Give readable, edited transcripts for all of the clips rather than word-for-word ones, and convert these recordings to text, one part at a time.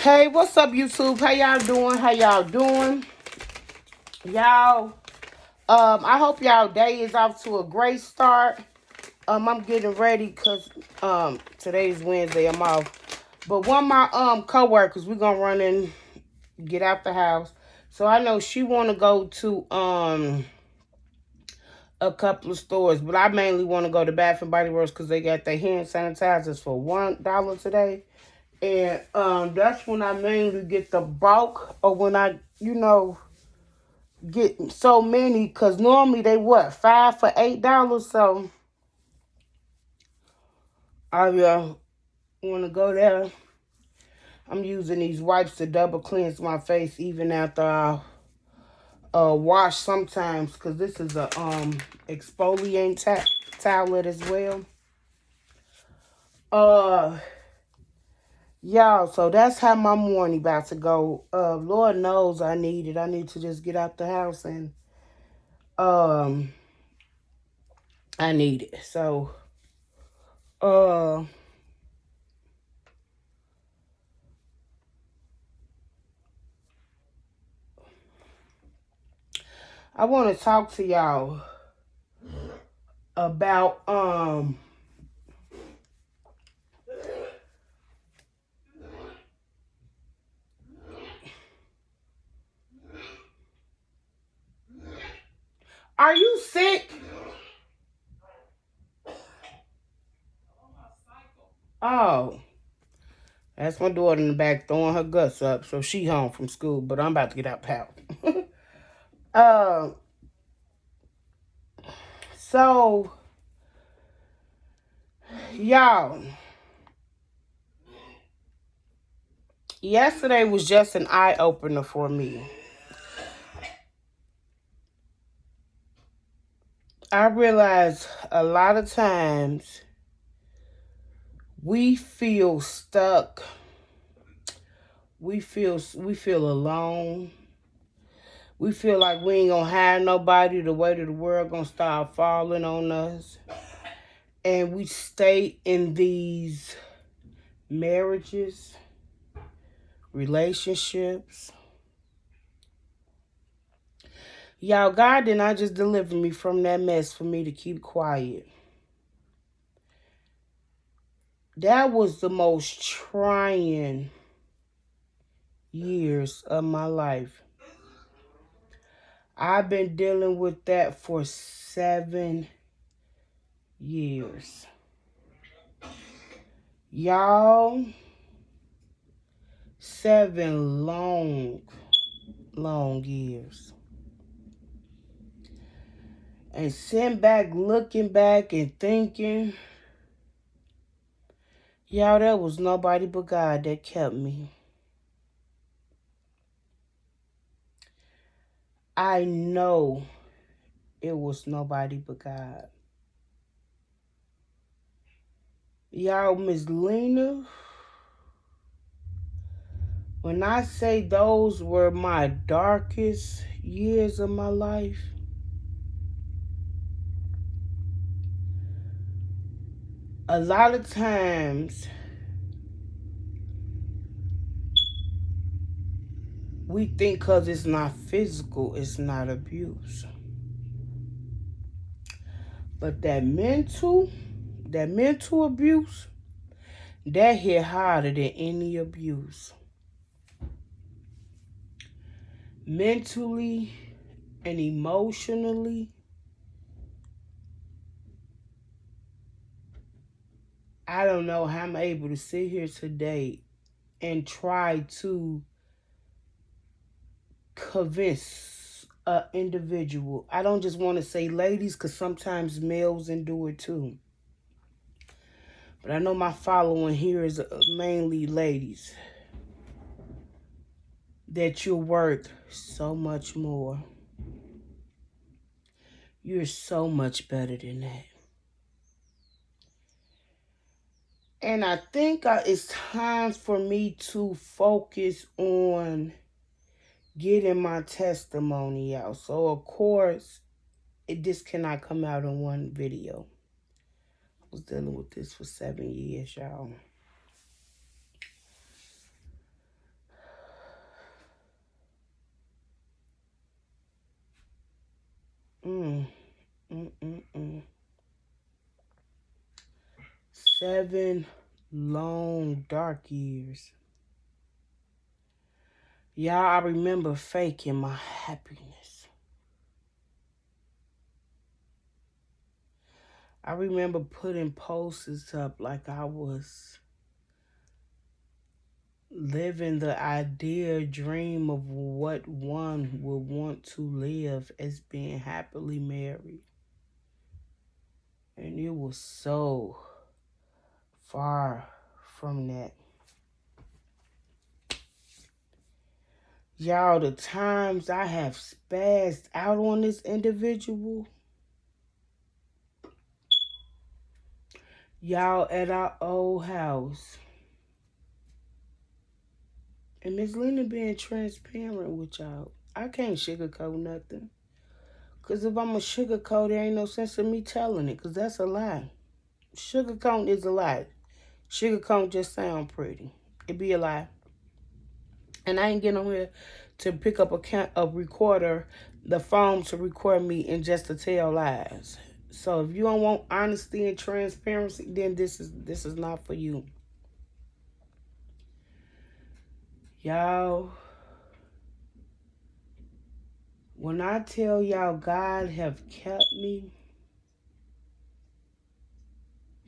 Hey, what's up, YouTube? How y'all doing? How y'all doing? Y'all, I hope y'all day is off to a great start. I'm getting ready because today's Wednesday. I'm off. But one of my coworkers, we're gonna run and get out the house. So I know she wanna go to a couple of stores, but I mainly want to go to Bath and Body Works because they got their hand sanitizers for $1 today. And that's when I mainly get the bulk, or when I, get so many, because normally they what, 5 for $8. So I want to go there. I'm using these wipes to double cleanse my face even after I wash sometimes, because this is a exfoliant towelette as well. Y'all, so that's how my morning about to go. Lord knows I need it. I need to just get out the house, and I need it. So I want to talk to y'all about are you sick? Oh, that's my daughter in the back throwing her guts up, so she home from school, but I'm about to get out the house. So y'all, yesterday was just an eye opener for me. I realized a lot of times we feel stuck. We feel alone. We feel like we ain't gonna have nobody. The weight of the world gonna start falling on us, and we stay in these marriages, relationships. Y'all, God did not just deliver me from that mess for me to keep quiet. That was the most trying years of my life. I've been dealing with that for 7 years. Y'all, 7 long years. And sitting back, looking back and thinking, y'all, there was nobody but God that kept me. I know it was nobody but God. Y'all, Ms.Lina, when I say those were my darkest years of my life, a lot of times we think because it's not physical, it's not abuse. But that mental abuse, that hit harder than any abuse. Mentally and emotionally, I don't know how I'm able to sit here today and try to convince an individual. I don't just want to say ladies, because sometimes males endure it too. But I know my following here is mainly ladies, that you're worth so much more. You're so much better than that. And I think it's time for me to focus on getting my testimony out. So, of course, this cannot come out in one video. I was dealing with this for 7 years, y'all. 7 long, dark years. Y'all, I remember faking my happiness. I remember putting posters up like I was living the ideal dream of what one would want to live as being happily married. And it was so far from that. Y'all, the times I have spazzed out on this individual. Y'all, at our old house. And Ms.Lina being transparent with y'all. I can't sugarcoat nothing. Because if I'm a sugarcoat, there ain't no sense in me telling it. Because that's a lie. Sugarcoat is a lie. Sugarcoat just sound pretty. It be a lie. And I ain't getting on here to pick up a recorder, the phone to record me and just to tell lies. So if you don't want honesty and transparency, then this is not for you. Y'all, when I tell y'all God have kept me,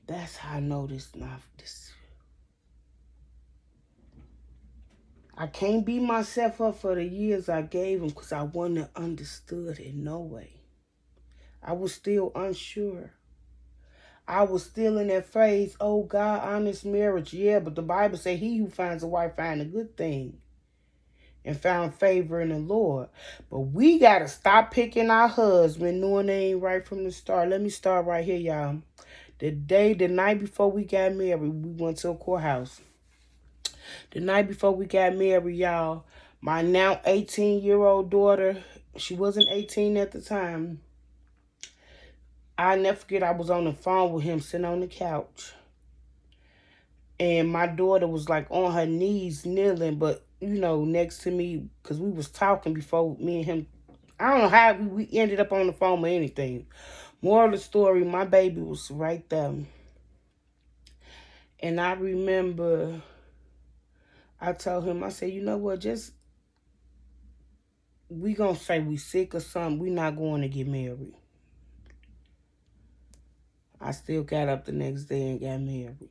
that's how I know this not this. I can't beat myself up for the years I gave him because I wouldn't have understood it. No way. I was still unsure. I was still in that phase, oh God, honest marriage. Yeah, but the Bible say he who finds a wife find a good thing and found favor in the Lord. But we got to stop picking our husband knowing they ain't right from the start. Let me start right here, y'all. The night before we got married, we went to a courthouse. The night before we got married, y'all, my now 18-year-old daughter, she wasn't 18 at the time. I never forget I was on the phone with him sitting on the couch. And my daughter was like on her knees kneeling, but next to me, because we was talking before me and him. I don't know how we ended up on the phone or anything. Moral of the story, my baby was right there. And I remember I told him, I said, you know what, we gonna say we sick or something, we not going to get married. I still got up the next day and got married.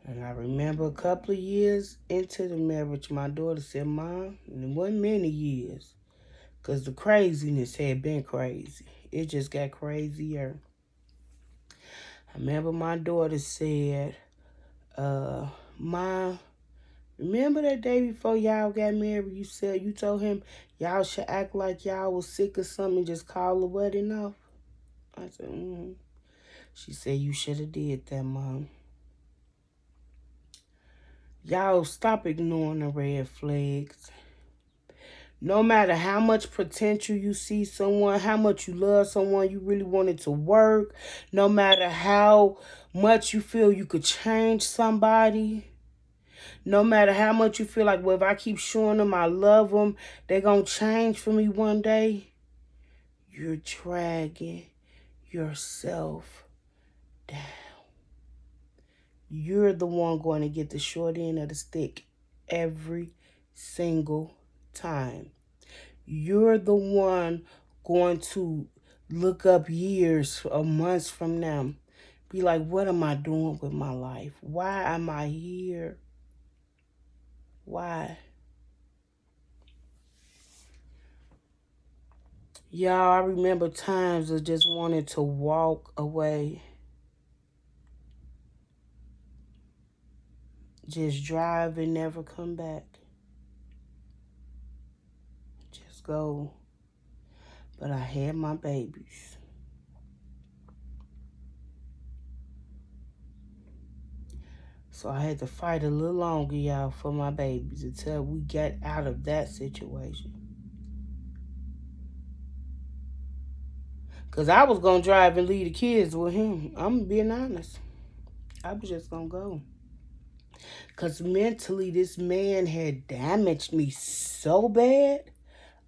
And I remember a couple of years into the marriage, my daughter said, Mom, and it wasn't many years, because the craziness had been crazy. It just got crazier. I remember my daughter said, Mom, remember that day before y'all got married, you told him y'all should act like y'all was sick or something and just call the wedding off? I said, mm-hmm. She said, you should have did that, Mom. Y'all stop ignoring the red flags. No matter how much potential you see someone, how much you love someone, you really want it to work, no matter how much you feel you could change somebody, no matter how much you feel like, well, if I keep showing them I love them, they're going to change for me one day, you're dragging yourself down. You're the one going to get the short end of the stick every single time. You're the one going to look up years or months from now. Be like, what am I doing with my life? Why am I here? Why? Y'all, I remember times of just wanting to walk away. Just drive and never come back. Just go. But I had my babies. So I had to fight a little longer, y'all, for my babies until we got out of that situation. Because I was going to drive and leave the kids with him. I'm being honest. I was just going to go. Because mentally, this man had damaged me so bad.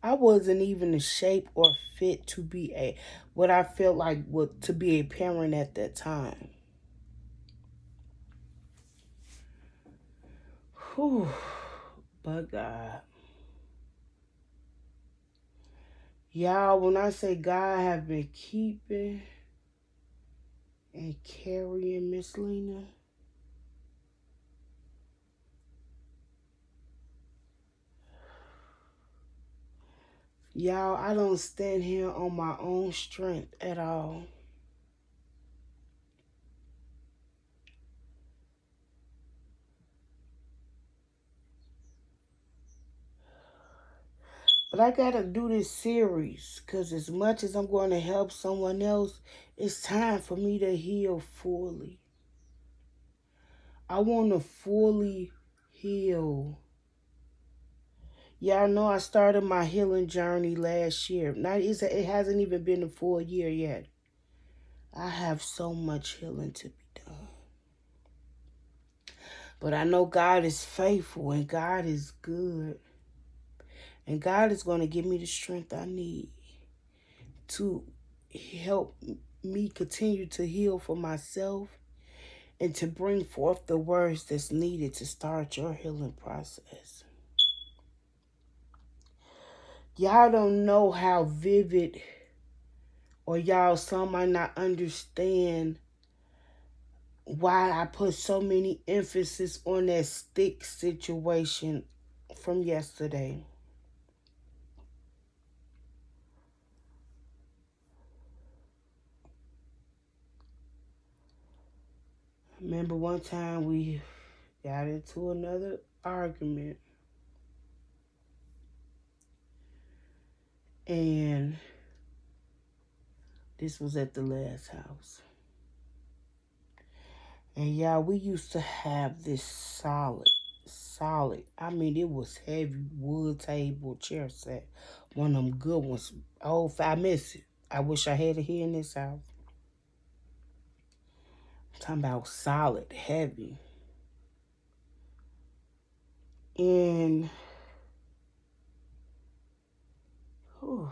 I wasn't even in shape or fit to be what I felt like to be a parent at that time. Whew. But God. Y'all, when I say God have been keeping and carrying Ms.Lina, y'all, I don't stand here on my own strength at all. But I gotta do this series because as much as I'm going to help someone else, it's time for me to heal fully. I want to fully heal. Y'all know I started my healing journey last year. It hasn't even been a full year yet. I have so much healing to be done. But I know God is faithful and God is good. And God is going to give me the strength I need to help me continue to heal for myself and to bring forth the words that's needed to start your healing process. Y'all don't know how vivid, or y'all, some might not understand why I put so many emphasis on that stick situation from yesterday. Remember one time we got into another argument, and this was at the last house. And y'all, we used to have this solid, I mean, it was heavy wood table chair set. One of them good ones. Oh, I miss it. I wish I had it here in this house. I'm talking about solid, heavy. And whew,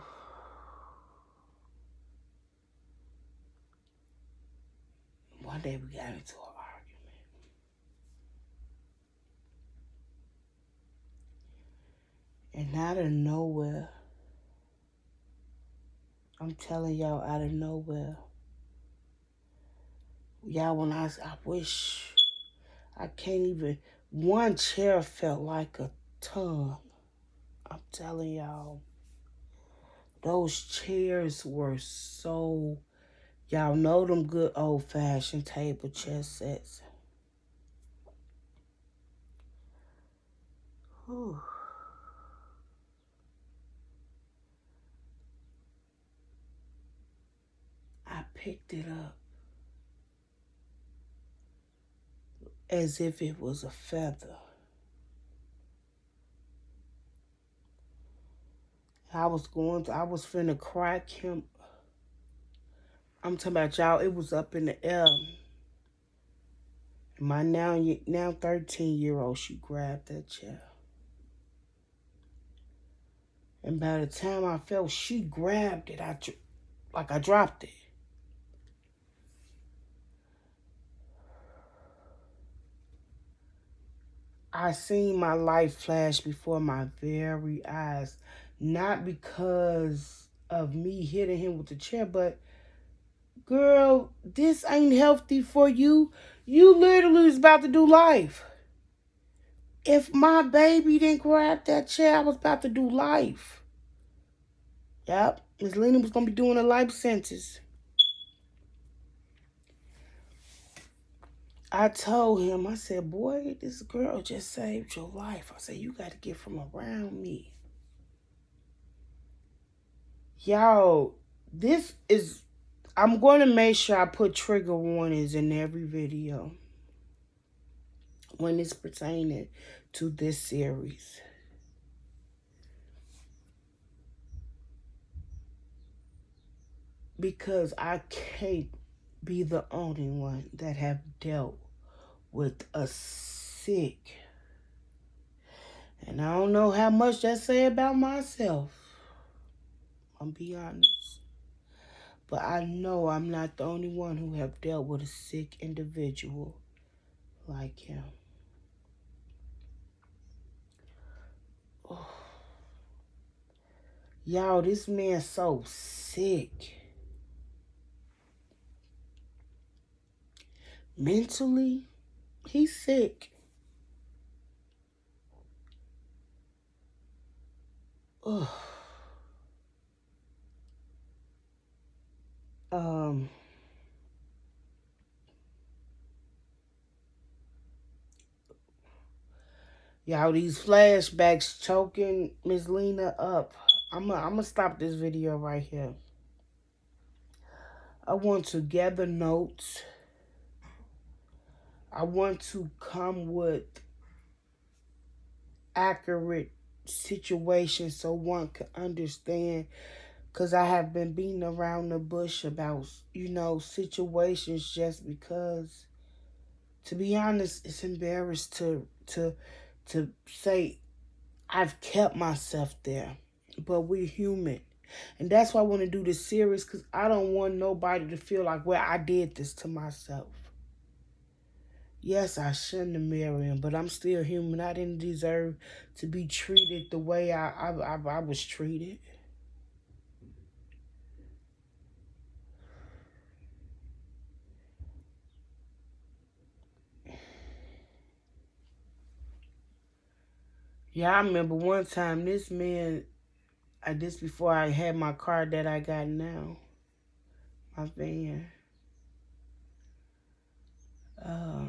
one day we got into an argument. And out of nowhere, I'm telling y'all, out of nowhere, y'all, when I wish, I can't even, one chair felt like a ton. I'm telling y'all, those chairs were so, y'all know them good old-fashioned table chair sets. Whew. I picked it up as if it was a feather. I was finna crack him. I'm talking about, y'all, it was up in the air. My now 13-year-old, she grabbed that chair. And by the time I felt she grabbed it, I dropped it. I seen my life flash before my very eyes. Not because of me hitting him with the chair, but girl, this ain't healthy for you. You literally was about to do life. If my baby didn't grab that chair, I was about to do life. Yep, Ms.Lina was going to be doing a life sentence. I told him, I said, boy, this girl just saved your life. I said, you got to get from around me. Y'all, I'm going to make sure I put trigger warnings in every video when it's pertaining to this series. Because I can't be the only one that have dealt with a sick. And I don't know how much that say about myself. I'm be honest. But I know I'm not the only one who have dealt with a sick individual like him. Oh. Y'all, this man's so sick. Mentally, he's sick. Ugh. Um, y'all, these flashbacks choking Ms.Lina up. I'm gonna stop this video right here. I want to gather notes. I want to come with accurate situations so one can understand. Because I have been beating around the bush about, situations just because, to be honest, it's embarrassed to say I've kept myself there. But we're human. And that's why I want to do this series, because I don't want nobody to feel like, well, I did this to myself. Yes, I shouldn't have married him, but I'm still human. I didn't deserve to be treated the way I was treated. Yeah, I remember one time this man, this before I had my car that I got now, my van. Uh,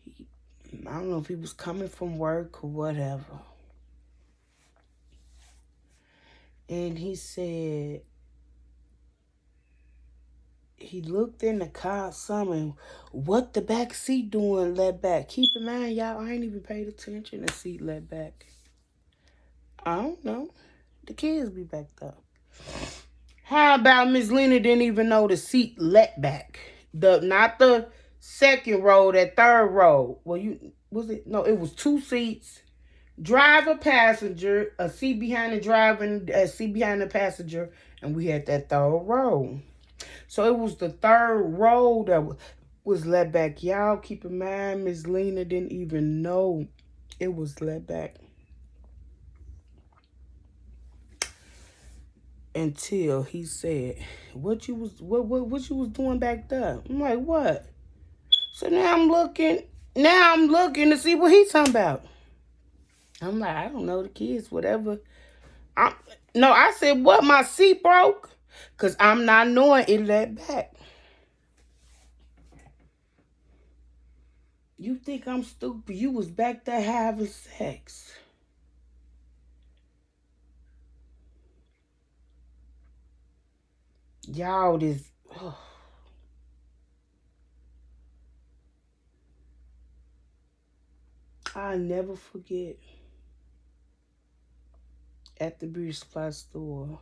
he, I don't know if he was coming from work or whatever. And he said, he looked in the car, something, what the back seat doing let back? Keep in mind, y'all, I ain't even paid attention to seat let back. I don't know. The kids be back though. How about Ms.Lina didn't even know the seat let back? Not the second row, that third row. Well, was it? No, it was two seats. Driver, passenger, a seat behind the driver, and a seat behind the passenger, and we had that third row. So it was the third row that was let back. Y'all keep in mind, Ms.Lina didn't even know it was let back until he said, "What you was doing back there?" I'm like, "What?" So Now I'm looking to see what he's talking about. I'm like, I don't know, the kids, whatever. No, I said, what, my seat broke? Because I'm not knowing it let back. You think I'm stupid? You was back there having sex. Y'all, this... Oh. I'll never forget at the beauty supply store.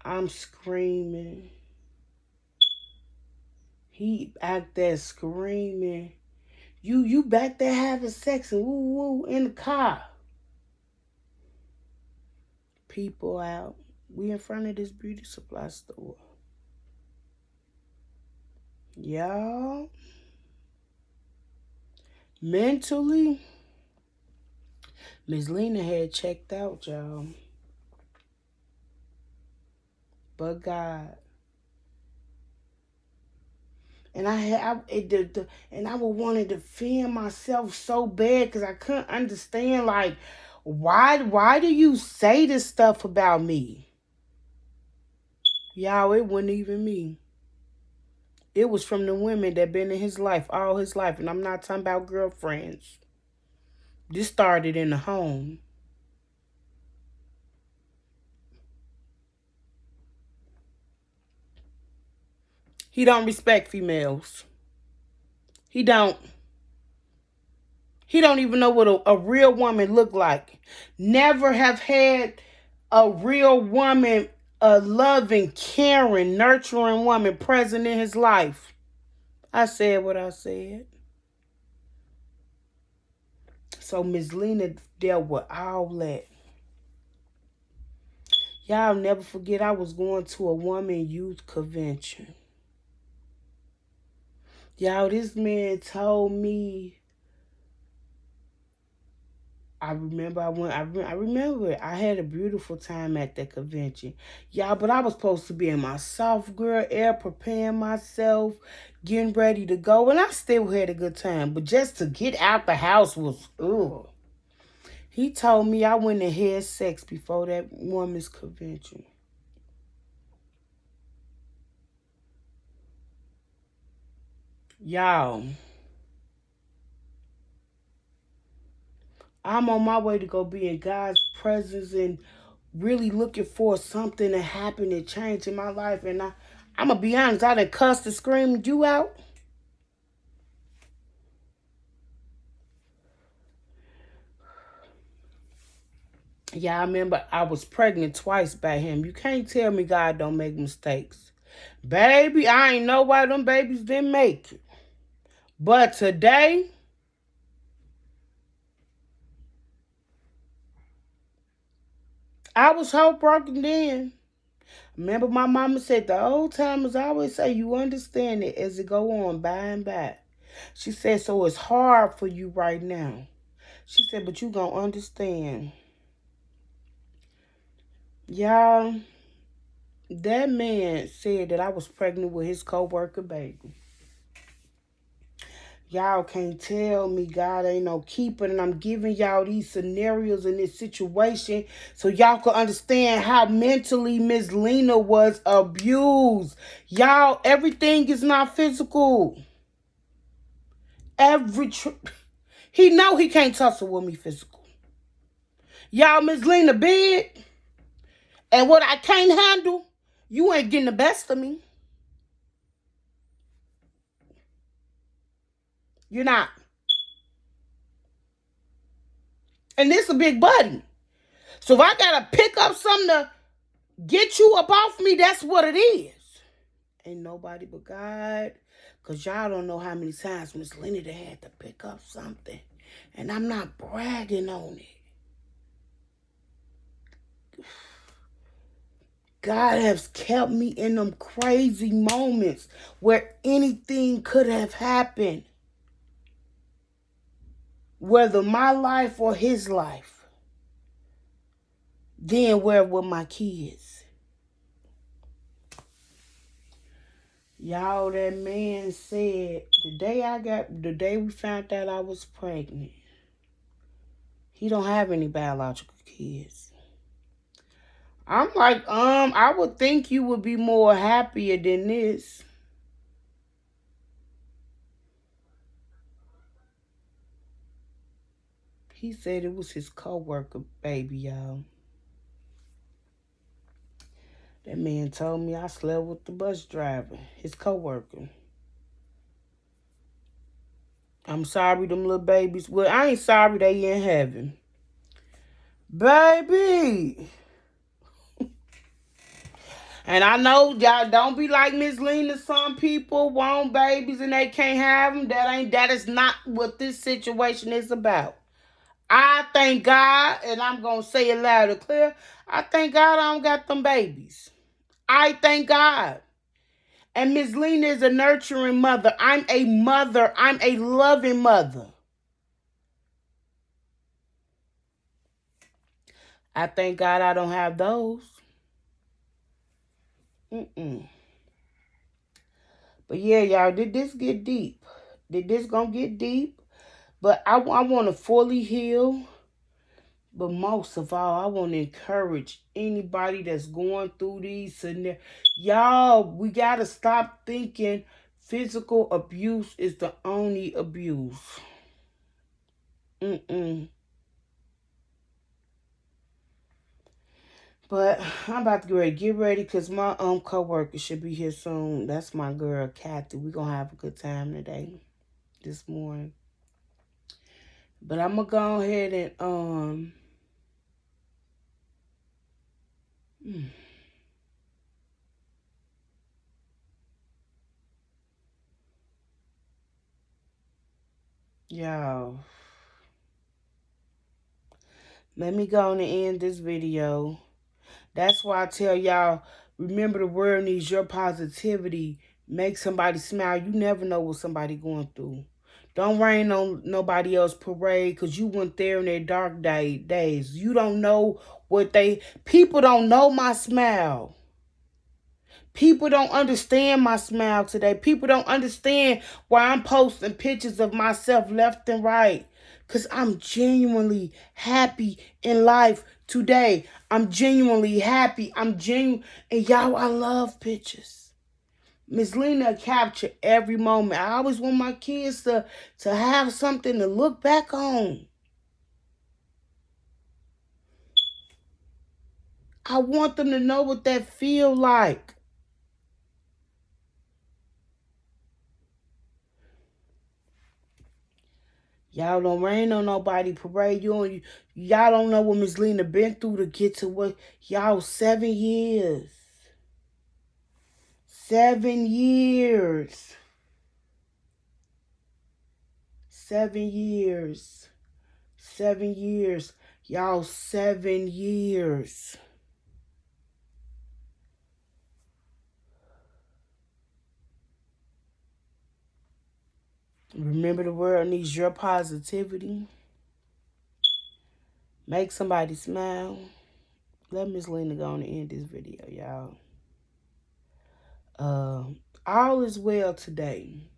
I'm screaming. He out there screaming. You back there having sex and woo woo in the car. People out. We in front of this beauty supply store. Y'all. Mentally, Ms.Lina had checked out, y'all. But God. And I would want to defend myself so bad because I couldn't understand, like, why do you say this stuff about me? Y'all, it wasn't even me. It was from the women that been in his life all his life. And I'm not talking about girlfriends. This started in the home. He don't respect females. He don't. He don't even know what a real woman look like. Never have had a real woman, a loving, caring, nurturing woman present in his life. I said what I said. So Ms.Lina dealt with all that. Y'all never forget I was going to a woman youth convention. Y'all, this man told me. I remember I went. I remember it. I had a beautiful time at that convention, y'all. But I was supposed to be in my soft girl era, preparing myself, getting ready to go, and I still had a good time. But just to get out the house was ugh. He told me I went and had sex before that woman's convention. Y'all, I'm on my way to go be in God's presence and really looking for something to happen and change in my life. And I'm gonna be honest, I done cussed and screamed you out. Yeah, I remember I was pregnant twice by him. You can't tell me God don't make mistakes. Baby, I ain't know why them babies didn't make it. But today, I was heartbroken then. Remember my mama said the old timers always say you understand it as it go on by and by. She said, so it's hard for you right now. She said, but you gonna understand. Y'all, that man said that I was pregnant with his co-worker baby. Y'all can't tell me God ain't no keeper, and I'm giving y'all these scenarios in this situation so y'all can understand how mentally Ms.Lina was abused. Y'all, everything is not physical. He know he can't tussle with me physical. Y'all, Ms.Lina big, and what I can't handle, you ain't getting the best of me. You're not. And this a big buddy. So if I gotta pick up something to get you up off me, that's what it is. Ain't nobody but God. Because y'all don't know how many times Ms.Lina had to pick up something. And I'm not bragging on it. God has kept me in them crazy moments where anything could have happened. Whether my life or his life. Then where were my kids? Y'all, that man said the day we found out I was pregnant, he don't have any biological kids. I'm like, I would think you would be more happier than this. He said it was his co-worker baby, y'all. That man told me I slept with the bus driver, his co-worker. I'm sorry them little babies. Well, I ain't sorry they in heaven. Baby. And I know y'all don't be like Ms.Lina. Some people want babies and they can't have them. That is not what this situation is about. I thank God, and I'm gonna say it loud and clear. I thank God I don't got them babies. I thank God. And Ms.Lina is a nurturing mother. I'm a mother. I'm a loving mother. I thank God I don't have those. Mm-mm. But yeah, y'all, did this get deep? Did this gonna get deep? But I want to fully heal. But most of all, I want to encourage anybody that's going through these scenarios. Y'all, we got to stop thinking physical abuse is the only abuse. Mm-mm. But I'm about to get ready because my co-worker should be here soon. That's my girl, Kathy. We're going to have a good time today, this morning. But I'm going to go ahead and, y'all, let me go on and end this video. That's why I tell y'all, remember the world needs your positivity. Make somebody smile. You never know what somebody going through. Don't rain on nobody else parade because you went there in their dark days. You don't know what people don't know my smile. People don't understand my smile today. People don't understand why I'm posting pictures of myself left and right. Because I'm genuinely happy in life today. I'm genuinely happy. I'm genuine. And y'all, I love pictures. Ms.Lina capture every moment. I always want my kids to have something to look back on. I want them to know what that feel like. Y'all don't rain on nobody parade. Y'all don't know what Ms.Lina been through to get to what y'all 7 years. 7 years. 7 years. 7 years. Y'all 7 years. Remember the world needs your positivity. Make somebody smile. Let Ms.Lina go on and end this video, y'all. All is well today.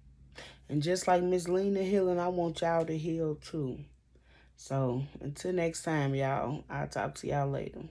And just like Ms.Lina healing, I want y'all to heal too. So until next time, y'all, I'll talk to y'all later.